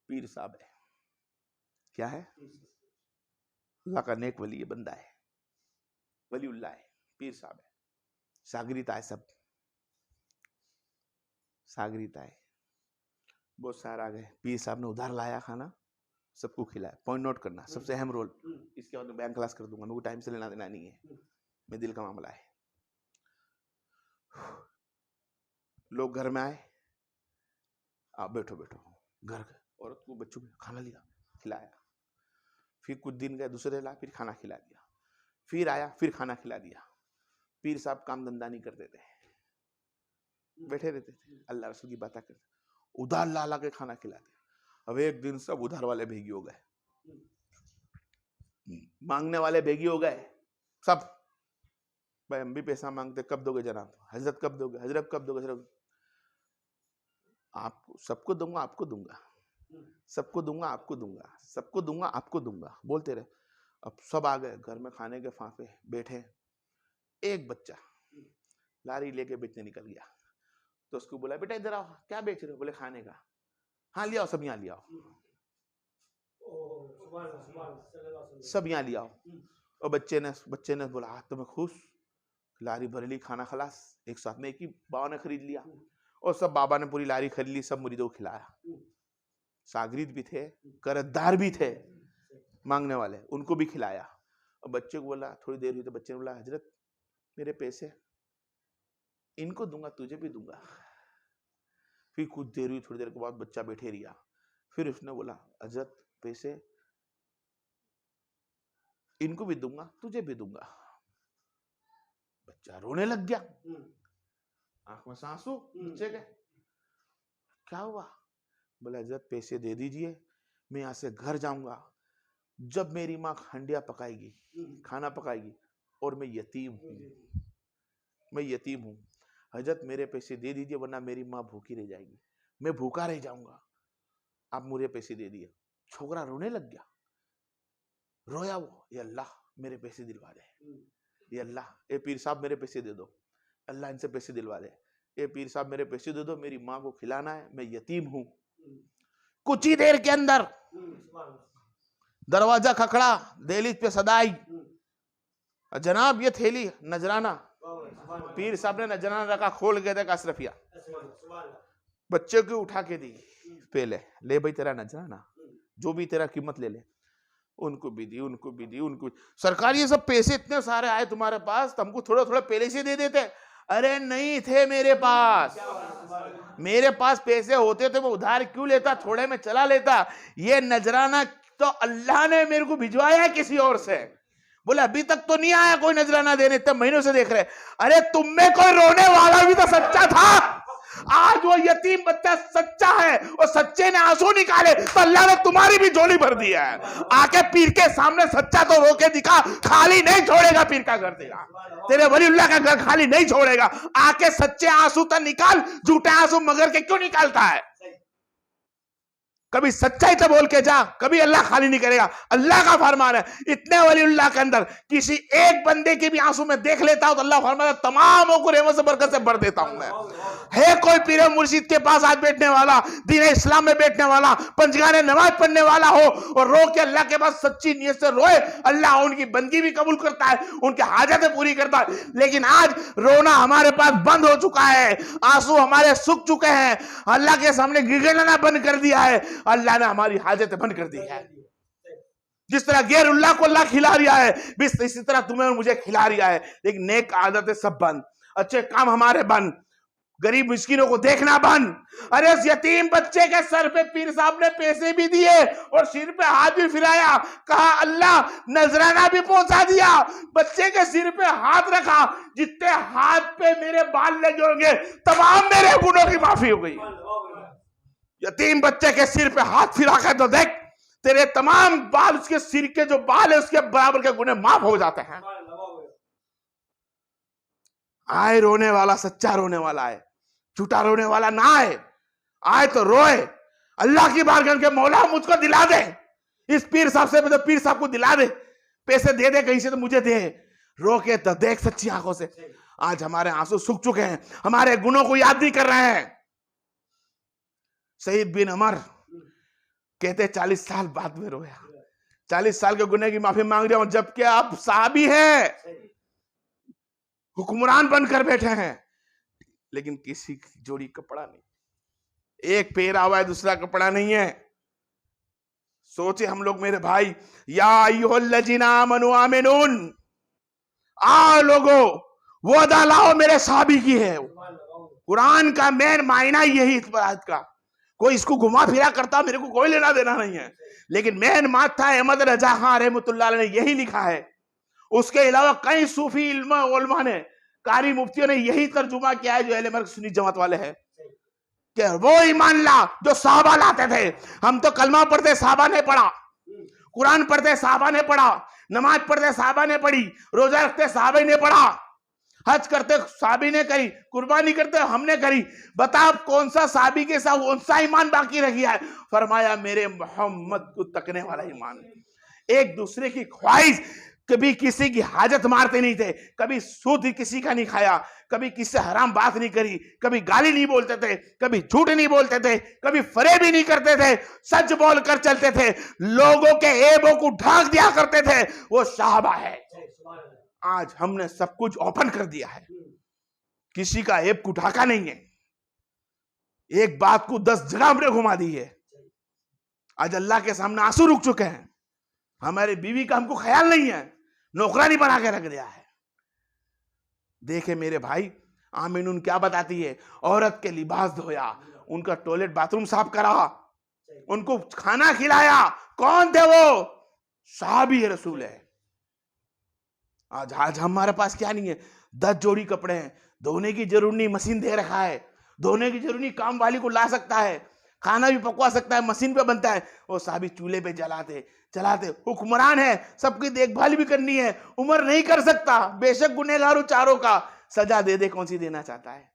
पीर साहब है। क्या है? अल्लाह का नेक वली है, बंदा है, वलीउल्लाह है, पीर साहब है। सागरीता है, सब सागरीता है। बहुत सारा आ गए। पीर साहब ने उधार लाया खाना, सबको खिलाया। पॉइंट नोट करना, सबसे अहम रोल। इसके बाद मैं बयान क्लास कर दूंगा, मेरे को टाइम से लेना देना नहीं है, मैं दिल का मामला है। लोग घर में आए, आप बैठो बैठो, घर औरत को बच्चों को खाना लिया, खिलाया। फिर कुछ दिन गए, दूसरे ला, फिर खाना खिला दिया। फिर आया, फिर खाना खिला दिया। पीर साहब काम धंधा नहीं करते थे, बैठे रहते थे, अल्लाह रसूल की बातें करते, उधार ला ला के खाना खिलाते। अब एक दिन सब उधार वाले भेगी हो गए, मांगने वाले भेगी हो गए सब। भाई हम भी पैसा मांगते, कब दोगे जनाब? हजरत कब दोगे? हजरत कब दोगे? हजरत आपको, सबको दूंगा, आपको दूंगा, सबको दूंगा, आपको दूंगा, सबको दूंगा, आपको दूंगा, बोलते रहे। अब सब आ गए, घर में खाने के फांफे बैठे। एक बच्चा लारी लेके बेचने निकल गया, तो उसको बोला, बेटा इधर आओ, क्या बेच रहे हो? बोले खाने का। हाँ ले आओ, सब यहाँ ले आओ, सब यहाँ ले आओ। और बच्चे ने बोला, हाँ तो मैं खुश, लारी भर ली, खाना खलास, एक साथ में एक ही बाबा ने खरीद लिया। और सब बाबा ने पूरी लारी खरीद ली, सब मुरीदों को खिलाया। सागरीत भी थे, कर्जदार भी थे, मांगने वाले, उनको भी खिलाया। और बच्चे को बोला, थोड़ी देर हुई तो बच्चे ने बोला, हजरत मेरे पैसे, इनको दूंगा, तुझे भी दूंगा। फिर कुछ देर हुई, थोड़ी देर के बाद बच्चा बैठे रहा। फिर उसने बोला, हजरत पैसे, इनको भी दूंगा, तुझे भी दूंगा। बच्चा रोने लग गया, आंख में आंसू बच्चे के। क्या हुआ? बोला, हजरत पैसे दे दीजिए, मैं यहाँ से घर जाऊंगा, जब मेरी माँ हंडिया पकाएगी, खाना पकाएगी, और मैं यतीम हूँ, मैं यतीम हूँ, हजरत मेरे पैसे दे दीजिए, वरना मेरी माँ भूखी रह जाएगी, मैं भूखा रह जाऊंगा, आप मुझे पैसे दे दिए। छोकरा रोने लग गया, रोया वो, ये अल्लाह मेरे पैसे दिलवा दे, ये अल्लाह, ये पीर साहब मेरे पैसे दे दो, अल्लाह इनसे पैसे दिलवा दे, ये पीर साहब मेरे पैसे दे दो, मेरी माँ को खिलाना है, मैं यतीम हूँ। कुछ ही देर के अंदर दरवाजा खखड़ा, दहलीज पे सदाई, जनाब ये थैली नजराना। पीर साहब ने नजराना रखा, खोल के देखा अशरफिया, बच्चे को उठा के दी, पहले ले भाई तेरा नजराना, जो भी तेरा कीमत ले ले। उनको भी दी, उनको भी दी, उनको। सरकार ये सब पैसे इतने सारे आए तुम्हारे पास, तुमको थोड़ा थोड़ा पहले से दे देते। अरे नहीं थे मेरे पास, मेरे पास पैसे होते तो मैं उधार क्यों लेता, थोड़े में चला लेता। ये नजराना तो अल्लाह ने मेरे को भिजवाया किसी और से। बोले अभी तक तो नहीं आया कोई नजराना देने, इतने महीनों से देख रहे। अरे तुम में कोई रोने वाला भी तो सच्चा था। आज वो यतीम बच्चा सच्चा है, और सच्चे ने आंसू निकाले तो अल्लाह ने तुम्हारी भी झोली भर दिया है। आके पीर के सामने सच्चा तो रो के दिखा, खाली नहीं छोड़ेगा पीर का घर तेरा, तेरे वलीउल्लाह का घर खाली नहीं छोड़ेगा। आके सच्चे आंसू तो निकाल, झूठे आंसू मगर के क्यों निकालता है? कभी सच्चाई तो बोल के जा, कभी अल्लाह खाली नहीं करेगा। अल्लाह का फरमान है, इतने वलीउल्लाह के अंदर किसी एक बंदे की भी आंसू में देख लेता हूं तो अल्लाह फरमान है, तमामों को रहमत से बरकत से भर देता हूं मैं। है कोई पीर मुर्शिद के पास आज बैठने वाला, दीन इस्लाम में बैठने वाला, पंजगाने नमाज पढ़ने वाला हो और रो के अल्लाह के पास सच्ची नीयत से रोए, अल्लाह उनकी बंदगी भी कबूल करता है, उनकी हाजतें पूरी करता है। लेकिन आज रोना हमारे पास बंद हो चुका है, आंसू हमारे सूख चुके हैं, अल्लाह के सामने गिड़गिड़ाना बंद कर दिया है, अल्लाह ने हमारी हाजतें बंद कर दी है। जिस तरह गैरुल्लाह को अल्लाह खिला रिया है, इसी तरह तुम्हें और मुझे खिला रिया है। लेकिन नेक आदतें सब बंद, अच्छे काम हमारे बंद, गरीब मिस्किनों को देखना बंद। अरे इस यतीम बच्चे के सर पे पीर साहब ने पैसे भी दिए और सिर पे हाथ भी फिराया, कहा अल्लाह नजराना भी पहुंचा दिया, बच्चे के सिर पे हाथ रखा, जितने हाथ पे मेरे बाल लगे होंगे तमाम मेरे गुनों की माफी हो गई। यतीम बच्चे के सिर पे हाथ फिरा कर तो देख, तेरे तमाम बाल, उसके सिर के जो बाल है उसके बराबर के गुनाह माफ हो जाते हैं। आए रोने वाला सच्चा रोने वाला है, झूठा रोने वाला ना आए। आए तो रोए, अल्लाह की बारगाह के मौला मुझको दिला दे, इस पीर साहब से मतलब पीर साहब को दिला दे, पैसे दे दे कहीं से तो मुझे दे। रो के तो देख सच्ची आंखों से। आज हमारे आंसू सूख चुके हैं, हमारे गुनों को याद नहीं कर रहे हैं। सईद बिन उमर कहते 40 साल बाद में रोया, 40 साल के गुनाह की माफी मांग रहा हूं, जबकि आप साहबी हैं, हुक्मरान बनकर बैठे हैं, लेकिन किसी की जोड़ी कपड़ा नहीं, एक पहरा हुआ है, दूसरा कपड़ा नहीं है। सोचे हम लोग मेरे भाई, या अय्युहल्लज़ीना आमनू आमिनून, आओ लोगो वो अदा लाओ मेरे साहबी की है। कुरान का मेन मायना यही इस बात का, कोई इसको घुमा फिरा करता मेरे को कोई लेना देना नहीं है, लेकिन मेन माथा अहमद रजा खान रहमतुल्लाह अलैह ने यही लिखा है। उसके अलावा कई सूफी उलमा ने, कारी मुफ्तियों ने यही तर्जुमा किया है जो अहले मर्कज़ सुन्नी जमात वाले हैं, कि वो ईमान ला जो साहबा लाते थे। हम तो कलमा पढ़ते साहबा ने पढ़ा, कुरान पढ़ते साहबा ने पढ़ा, नमाज पढ़ते साहबा ने पढ़ी, रोजा रखते साहबा ने पढ़ा, हज करते साहबी ने करी, कुर्बानी करते हमने करी। बता कौन सा साहबी के साथ कौन सा ईमान बाकी रह गया है? फरमाया मेरे मोहम्मद को तकने वाला ईमान। एक दूसरे की ख्वाहिश, कभी किसी की हाजत मारते नहीं थे, कभी सूद किसी का नहीं खाया, कभी किसी से हराम बात नहीं करी, कभी गाली नहीं बोलते थे, कभी झूठ नहीं बोलते थे, कभी फरेब भी नहीं करते थे, सच बोल कर चलते थे, लोगों के ऐबों को ढांक दिया करते थे। वो साहबा है। आज हमने सब कुछ ओपन कर दिया है, किसी का ऐब को ढाका नहीं है, एक बात को 10 जगह हमने घुमा दी है। आज अल्लाह के सामने आंसू रुक चुके हैं, हमारी बीवी का हमको ख्याल नहीं है, नौकरानी बना के रख दिया है। देखे मेरे भाई, आमीनून क्या बताती है? औरत के लिबास धोया, उनका टॉयलेट बाथरूम साफ करा, उनको खाना खिलाया। कौन थे वो? साहबी रसूल है। आज हमारे पास क्या नहीं है? 10 जोड़ी कपड़े हैं, धोने की जरूरत नहीं, मशीन दे रखा है, धोने की जरूरत नहीं, काम वाली को ला सकता है, खाना भी पकवा सकता है, मशीन पे बनता है। वो साहबी चूल्हे पे चलाते, हुक्मरान है, सबकी देखभाल भी करनी है, उम्र नहीं कर सकता, बेशक गुनहगारों चारों का सजा दे दे, कौन सी देना चाहता है?